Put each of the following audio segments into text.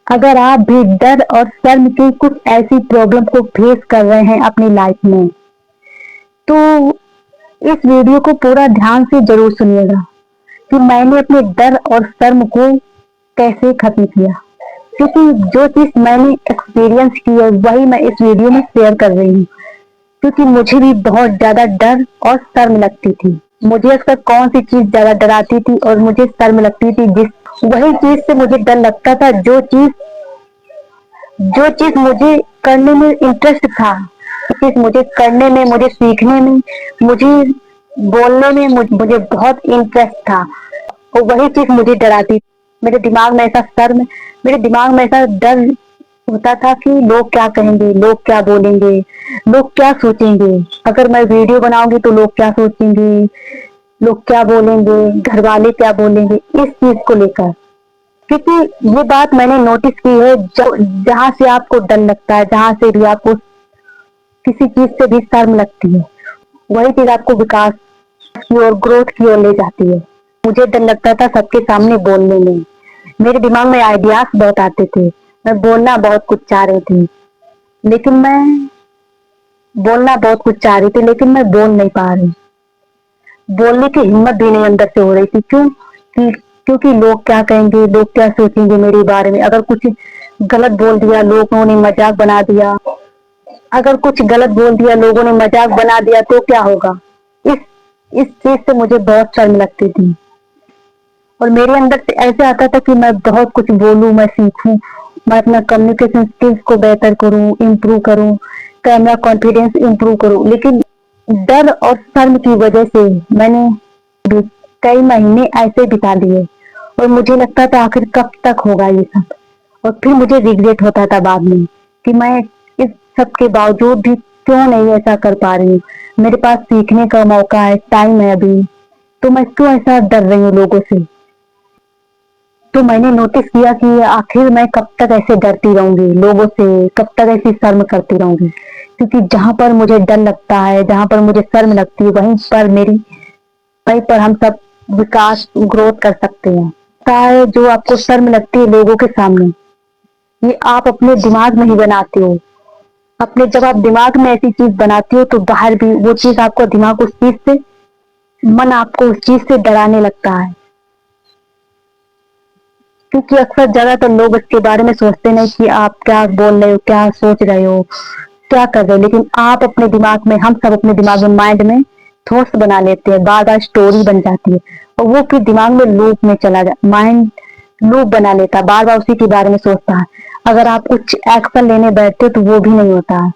अगर आप भी डर और शर्म की कुछ ऐसी प्रॉब्लम को फेस कर रहे हैं अपनी लाइफ में, तो इस वीडियो को पूरा ध्यान से ज़रूर सुनिएगा कि मैंने अपने डर और शर्म को कैसे खत्म किया। क्योंकि जो चीज़ मैंने एक्सपीरियंस की है वही मैं इस वीडियो में शेयर कर रही हूँ। क्योंकि मुझे भी बहुत ज़्यादा डर और शर्म लगती थी। मुझे अक्सर कौन सी चीज़ ज़्यादा डराती थी और मुझे शर्म लगती थी, जिस वही चीज़ से मुझे डर लगता था, जो चीज़ मुझे करने में इंटरेस्ट था, जो चीज़ मुझे करने में, मुझे सीखने में, मुझे बोलने में मुझे बहुत इंटरेस्ट था, और वही चीज़ मुझे डराती। मेरे दिमाग में ऐसा शर्म मेरे दिमाग में ऐसा डर होता था कि लोग क्या कहेंगे, लोग क्या बोलेंगे, लोग क्या सोचेंगे। अगर मैं वीडियो बनाऊंगी तो लोग क्या सोचेंगे, लोग क्या बोलेंगे, घर वाले क्या बोलेंगे, इस चीज को लेकर। क्योंकि ये बात मैंने नोटिस की है, जहां से आपको डर लगता है, जहां से भी आपको किसी चीज से भी शर्म लगती है, वही चीज आपको विकास की ओर, ग्रोथ की ओर ले जाती है। मुझे डर लगता था सबके सामने बोलने में। मेरे दिमाग में आइडियाज बहुत आते थे, मैं बोलना बहुत कुछ चाह रही थी, लेकिन मैं बोलना बहुत कुछ चाह रही थी लेकिन मैं बोल नहीं पा रही। बोलने की हिम्मत भी नहीं अंदर से हो रही थी। क्योंकि लोग क्या कहेंगे, लोग क्या सोचेंगे मेरे बारे में। अगर कुछ गलत बोल दिया, लोगों ने मजाक बना दिया, अगर कुछ गलत बोल दिया, लोगों ने मजाक बना दिया, तो क्या होगा। इस इस चीज से मुझे बहुत शर्म लगती थी, और मेरे अंदर से ऐसे आता था कि मैं बहुत कुछ बोलूं, मैं सीखूं, मैं अपना कम्युनिकेशन स्किल्स को बेहतर करूं, इम्प्रूव करूं, कैमरा कॉन्फिडेंस इम्प्रूव करूं। लेकिन डर और शर्म की वजह से मैंने भी कई महीने ऐसे बिता दिए, और मुझे लगता था आखिर कब तक होगा ये सब। और फिर मुझे रिग्रेट होता था बाद में कि मैं इस सब के बावजूद भी क्यों नहीं ऐसा कर पा रही हूँ। मेरे पास सीखने का मौका है, टाइम है अभी, तो मैं क्यों ऐसा डर रही हूँ लोगों से। तो मैंने नोटिस किया कि आखिर मैं कब तक ऐसे डरती रहूंगी लोगों से, कब तक ऐसी शर्म करती रहूंगी। क्योंकि जहां पर मुझे डर लगता है, जहां पर मुझे शर्म लगती है, वहीं पर हम सब विकास, ग्रोथ कर सकते हैं। क्या है जो आपको शर्म लगती है लोगों के सामने, ये आप अपने दिमाग में ही बनाते हो। जब आप दिमाग में ऐसी चीज बनाती हो तो बाहर भी वो चीज, आपका दिमाग उस चीज से, मन आपको उस चीज से डराने लगता है। क्योंकि अक्सर ज्यादातर लोग इसके बारे में सोचते नहीं कि आप क्या बोल रहे हो, क्या सोच रहे हो, क्या कर रहे हो। लेकिन आप अपने दिमाग में, हम सब अपने दिमाग में, माइंड में थॉट्स बना लेते हैं, बार बार स्टोरी बन जाती है, और वो फिर दिमाग में लूप में चला जाता, माइंड लूप बना लेता है, बार बार उसी के बारे में सोचता है। अगर आप कुछ एक्शन लेने बैठते हो तो वो भी नहीं होता है।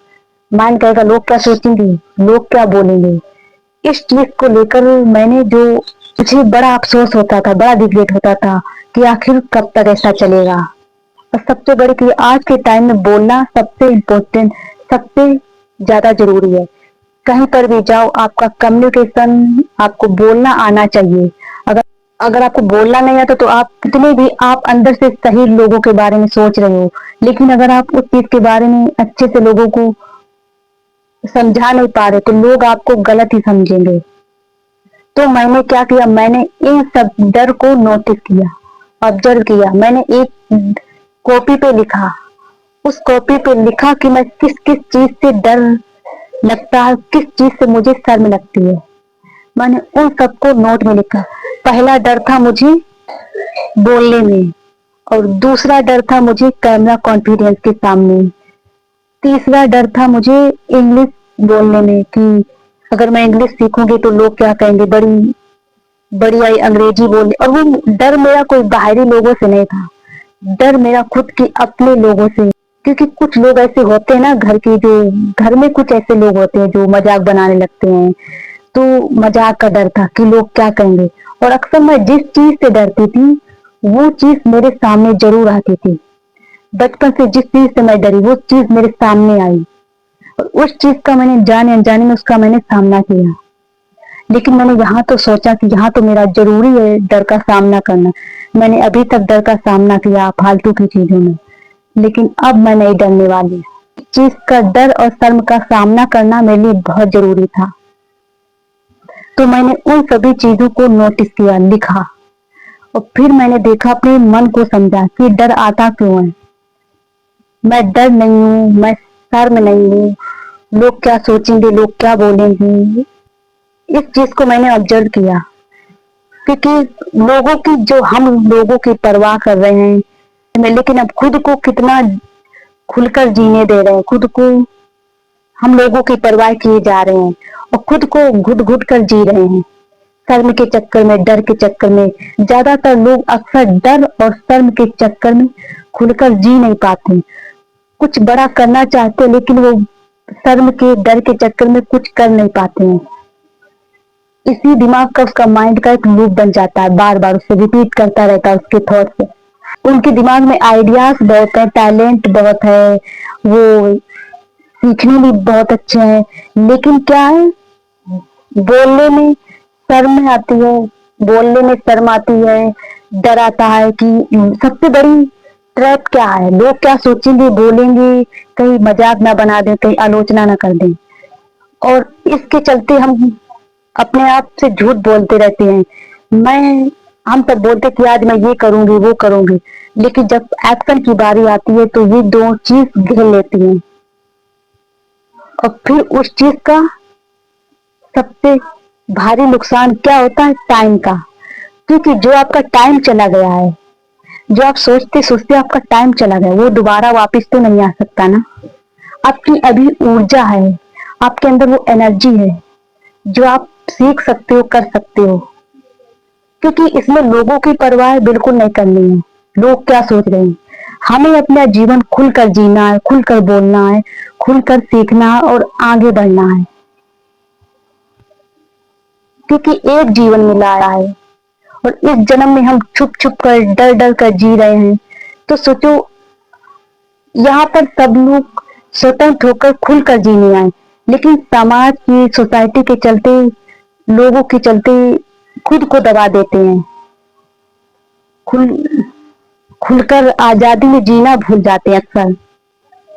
माइंड कहेगा लोग क्या सोचेंगे, लोग क्या बोलेंगे। इस चीज को लेकर मुझे बड़ा अफसोस होता था, बड़ा रिग्रेट होता था कि आखिर कब तक ऐसा चलेगा। और सबसे बड़ी कि आज के टाइम में बोलना सबसे इम्पोर्टेंट, सबसे ज्यादा जरूरी है। कहीं पर भी जाओ, आपका कम्युनिकेशन, आपको बोलना आना चाहिए। अगर अगर आपको बोलना नहीं आता तो आप कितने भी आप अंदर से सही लोगों के बारे में सोच रहे हो, लेकिन अगर आप उस चीज के बारे में अच्छे से लोगों को समझा नहीं पा रहे तो लोग आपको गलत ही समझेंगे। तो मैंने क्या किया, मैंने इन सब डर को नोटिस किया, ऑब्जर्व किया। मैंने एक कॉपी पे लिखा, उस कॉपी पे लिखा कि मैं किस किस चीज से डर लगता है, किस चीज से मुझे शर्म लगती है। मैंने उन सबको नोट में लिखा। पहला डर था मुझे बोलने में, और दूसरा डर था मुझे कैमरा कॉन्फिडेंस के सामने, तीसरा डर था मुझे इंग्लिश बोलने में कि अगर मैं इंग्लिश सीखूंगी तो लोग क्या कहेंगे, बड़ी बड़ी आई अंग्रेजी बोलने। और वो डर मेरा कोई बाहरी लोगों से नहीं था, डर मेरा खुद के अपने लोगों से। क्योंकि कुछ लोग ऐसे होते हैं ना, घर में कुछ ऐसे लोग होते हैं जो मजाक बनाने लगते हैं, तो मजाक का डर था कि लोग क्या कहेंगे। और अक्सर मैं जिस चीज से डरती थी वो चीज मेरे सामने जरूर आती थी। बचपन से जिस चीज से मैं डरी वो चीज मेरे सामने आई, और उस चीज का मैंने जाने अनजाने में उसका मैंने सामना किया। लेकिन मैंने यहाँ तो सोचा कि यहाँ तो मेरा जरूरी है डर का सामना करना। मैंने अभी तक डर का सामना किया फालतू की चीजों में, लेकिन अब मैं नहीं डरने वाली। चीज का डर और शर्म का सामना करना मेरे लिए बहुत जरूरी था। तो मैंने उन सभी चीजों को नोटिस किया, लिखा, और फिर मैंने देखा, अपने मन को समझा कि डर आता क्यों है। मैं डर नहीं हूँ, मैं शर्म नहीं हूँ, लोग क्या सोचेंगे, लोग क्या बोलेंगे। इस चीज को मैंने ऑब्जर्व किया, क्योंकि लोगों की जो हम लोगों की परवाह कर रहे हैं, लेकिन अब खुद को कितना खुलकर जीने दे रहे हैं, खुद को हम लोगों की परवाह किए जा रहे हैं और खुद को घुट घुट कर जी रहे हैं, शर्म के चक्कर में, डर के चक्कर में। ज्यादातर लोग अक्सर डर और शर्म के चक्कर में खुलकर जी नहीं पाते, कुछ बड़ा करना चाहते हैं लेकिन वो शर्म के, डर के चक्कर में कुछ कर नहीं पाते हैं। इसी दिमाग का, उसका माइंड का एक लूप बन जाता है, बार बार उसे रिपीट करता रहता है उसके थॉट से। उनके दिमाग में आइडियाज बहुत है, टैलेंट बहुत है, वो सीखने भी बहुत अच्छे हैं, लेकिन क्या है, बोलने में शर्म आती है, बोलने में शर्म आती है, डर आता है कि सबसे बड़ी ट्रैप क्या है, लोग क्या सोचेंगे, बोलेंगे, कहीं मजाक ना बना दें, कहीं आलोचना ना कर दें। और इसके चलते हम अपने आप से झूठ बोलते रहते हैं। हम सब बोलते कि आज मैं ये करूंगी, वो करूंगी, लेकिन जब एक्शन की बारी आती है तो ये दो चीज घेर लेती हैं। और फिर उस चीज का सबसे भारी नुकसान क्या होता है, टाइम का। क्योंकि जो आपका टाइम चला गया है, जो आप सोचते सोचते आपका टाइम चला गया, वो दोबारा वापस तो नहीं आ सकता ना। आपकी अभी ऊर्जा है, आपके अंदर वो एनर्जी है जो आप सीख सकते हो, कर सकते हो। क्योंकि इसमें लोगों की परवाह बिल्कुल नहीं करनी है, लोग क्या सोच रहे हैं। हमें अपना जीवन खुलकर जीना है, खुलकर बोलना है, खुलकर सीखना है और आगे बढ़ना है। क्योंकि एक जीवन मिला है और इस जन्म में हम छुप छुप कर, डर डर कर जी रहे हैं। तो सोचो, यहाँ पर सब लोग स्वतंत्र होकर खुलकर जीने आए, लेकिन समाज की, सोसाइटी के चलते, लोगों के चलते खुद को दबा देते हैं। खुल खुलकर आजादी में जीना भूल जाते हैं। अक्सर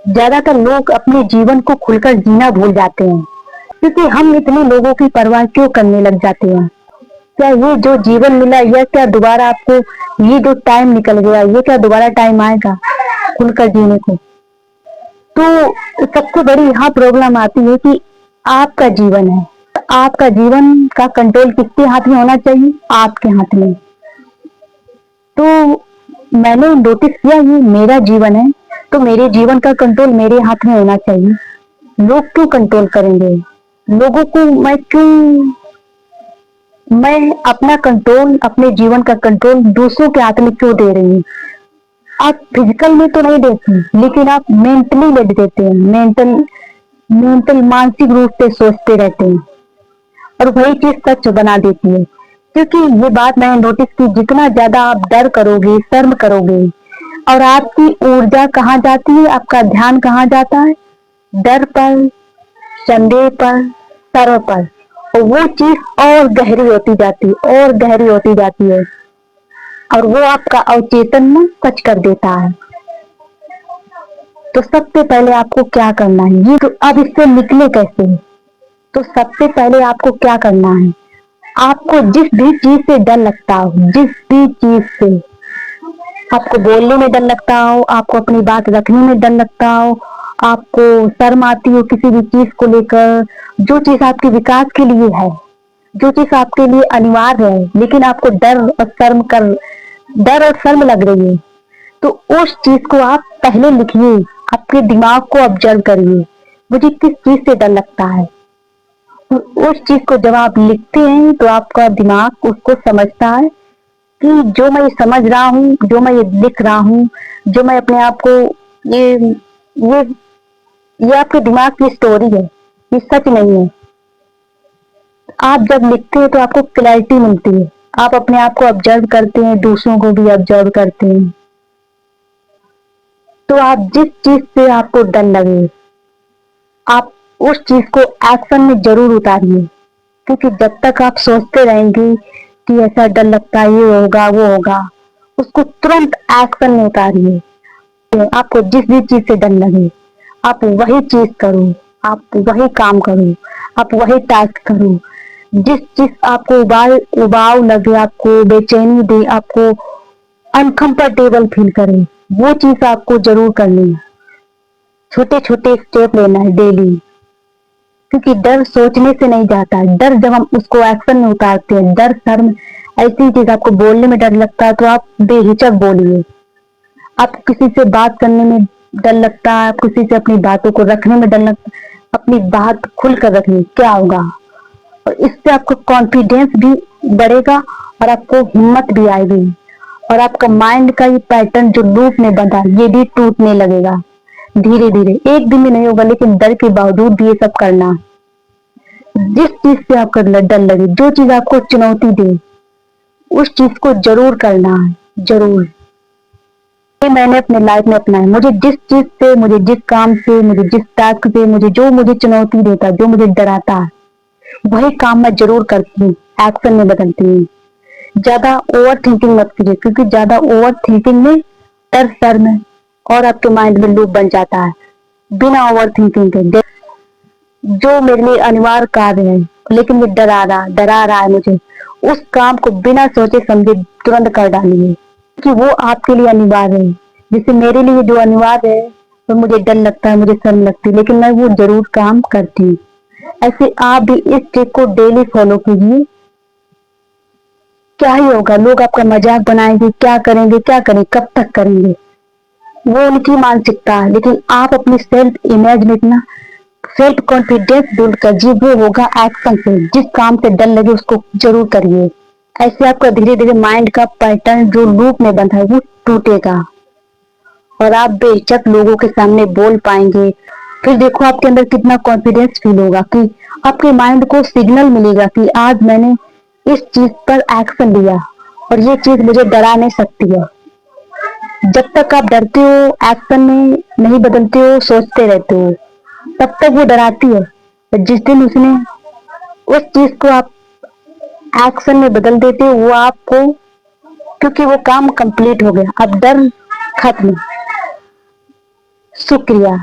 ज्यादातर लोग अपने जीवन को खुलकर जीना भूल जाते हैं, क्योंकि हम इतने लोगों की परवाह क्यों करने लग जाते हैं। क्या ये जो जीवन मिला, यह क्या दोबारा आपको, ये जो टाइम निकल गया, ये क्या दोबारा टाइम आएगा खुलकर जीने को। तो सबसे बड़ी यहाँ प्रॉब्लम आती है कि आपका जीवन है, आपका जीवन का कंट्रोल किसके हाथ में होना चाहिए, आपके हाथ में। तो मैंने नोटिस किया, ये मेरा जीवन है तो मेरे जीवन का कंट्रोल मेरे हाथ में होना चाहिए। लोग क्यों कंट्रोल करेंगे, लोगों को मैं अपना कंट्रोल, अपने जीवन का कंट्रोल दूसरों के हाथ में क्यों दे रही हूँ। आप फिजिकल में तो नहीं देते, लेकिन आप मेंटली ले देते हैं, मेंटल मानसिक रूप से सोचते रहते हैं और वही चीज सच बना देती है। क्योंकि ये बात मैंने नोटिस की, जितना ज्यादा आप डर करोगे, शर्म करोगे, और आपकी ऊर्जा कहाँ जाती है, आपका ध्यान कहाँ जाता है, डर पर, संदेह पर, शर्म पर, और वो चीज और गहरी होती जाती है, और गहरी होती जाती है, और वो आपका अवचेतन में सच कर देता है। तो सबसे पहले आपको क्या करना है, ये तो अब इससे निकले कैसे। तो सबसे पहले आपको क्या करना है, आपको जिस भी चीज से डर लगता हो, जिस भी चीज से आपको बोलने में डर लगता हो, आपको अपनी बात रखने में डर लगता हो, आपको शर्म आती हो किसी भी चीज को लेकर, जो चीज आपके विकास के लिए है, जो चीज आपके लिए अनिवार्य है, लेकिन आपको डर और शर्म लग रही है, तो उस चीज को आप पहले लिखिए, आपके दिमाग को ऑब्जर्व करिए, मुझे किस चीज से डर लगता है। उस चीज को जब आप लिखते हैं तो आपका दिमाग उसको समझता है कि जो मैं ये समझ रहा हूँ, जो मैं ये लिख रहा हूँ, जो मैं अपने आप को, ये ये आपके दिमाग की स्टोरी है, ये सच नहीं है। आप जब लिखते हैं तो आपको क्लैरिटी मिलती है, आप अपने आप को ऑब्जर्व करते हैं, दूसरों को भी ऑब्जर्व करते हैं। तो आप जिस चीज से आपको डर लगे, आप उस चीज को एक्शन में जरूर उतारिए। क्योंकि जब तक आप सोचते रहेंगे कि ऐसा डर लगता है, ये होगा, वो होगा, उसको तुरंत एक्शन में उतारिए। आपको जिस भी चीज से डर लगे, आप वही चीज करो, आप वही काम करो, आप वही टास्क करो। जिस चीज आपको उबाऊ लगे, आपको बेचैनी दे, आपको अनकंफर्टेबल फील करे, वो चीज आपको जरूर करनी है। छोटे छोटे स्टेप लेना है डेली, क्योंकि डर सोचने से नहीं जाता है। डर जब हम उसको एक्शन में उतारते हैं, डर सर में, ऐसी चीज आपको बोलने में डर लगता है तो आप बेहिचक बोलिए। आप किसी से बात करने में डर लगता है, आप किसी से अपनी बातों को रखने में डर लगता है, अपनी बात खुलकर रखिए, क्या होगा, और इससे आपको कॉन्फिडेंस भी बढ़ेगा और आपको हिम्मत भी आएगी, और आपका माइंड का ये पैटर्न जो लूप में बंधा ये भी टूटने लगेगा धीरे धीरे। एक दिन में नहीं होगा, लेकिन डर के बावजूद भी ये सब करना। जिस चीज से आपका डर लगे, जो चीज आपको चुनौती दे, उस चीज को जरूर करना है, जरूर। ये मैंने अपने लाइफ में अपनाया। मुझे जिस चीज से, मुझे जिस काम से, मुझे जिस टास्क से, मुझे चुनौती देता, जो मुझे डराता है, वही काम मैं जरूर करती हूँ, एक्शन में बदलती हूँ। ज्यादा ओवर थिंकिंग मत कीजिए, क्योंकि ज्यादा ओवर थिंकिंग में डर सर में और आपके माइंड में लूप बन जाता है। बिना ओवर थिंकिंग के जो मेरे लिए अनिवार्य कार्य है, लेकिन मैं डरा रहा है मुझे, उस काम को बिना सोचे समझे तुरंत कर डालिए, कि वो आपके लिए अनिवार्य है। जैसे मेरे लिए जो अनिवार्य है, तो मुझे डर लगता है, मुझे शर्म लगती है, लेकिन मैं वो जरूर काम करती हूँ। ऐसे आप भी इस ट्रिक को डेली फॉलो कीजिए। क्या ही होगा, लोग आपका मजाक बनाएंगे, क्या करेंगे, कब तक करेंगे, वो उनकी मानसिकता है। लेकिन आप अपनी सेल्फ इमेज में इतना सेल्फ कॉन्फिडेंस बिल्ड कीजिए, वो होगा एक्शन से। जिस काम से डर लगे उसको जरूर करिए। ऐसे आपका धीरे धीरे माइंड का पैटर्न जो लूप में बंधा है वो टूटेगा, और आप बेझिझक लोगों के सामने बोल पाएंगे। फिर देखो आपके अंदर कितना कॉन्फिडेंस फील होगा, कि आपके माइंड को सिग्नल मिलेगा कि आज मैंने इस चीज पर एक्शन लिया और ये चीज मुझे डरा नहीं सकती है। जब तक आप डरते हो, एक्शन में नहीं बदलते हो, सोचते रहते हो, तब तक वो डराती है। जिस दिन उसने उस चीज को आप एक्शन में बदल देते हो, वो आपको, क्योंकि वो काम कंप्लीट हो गया, अब डर खत्म। शुक्रिया।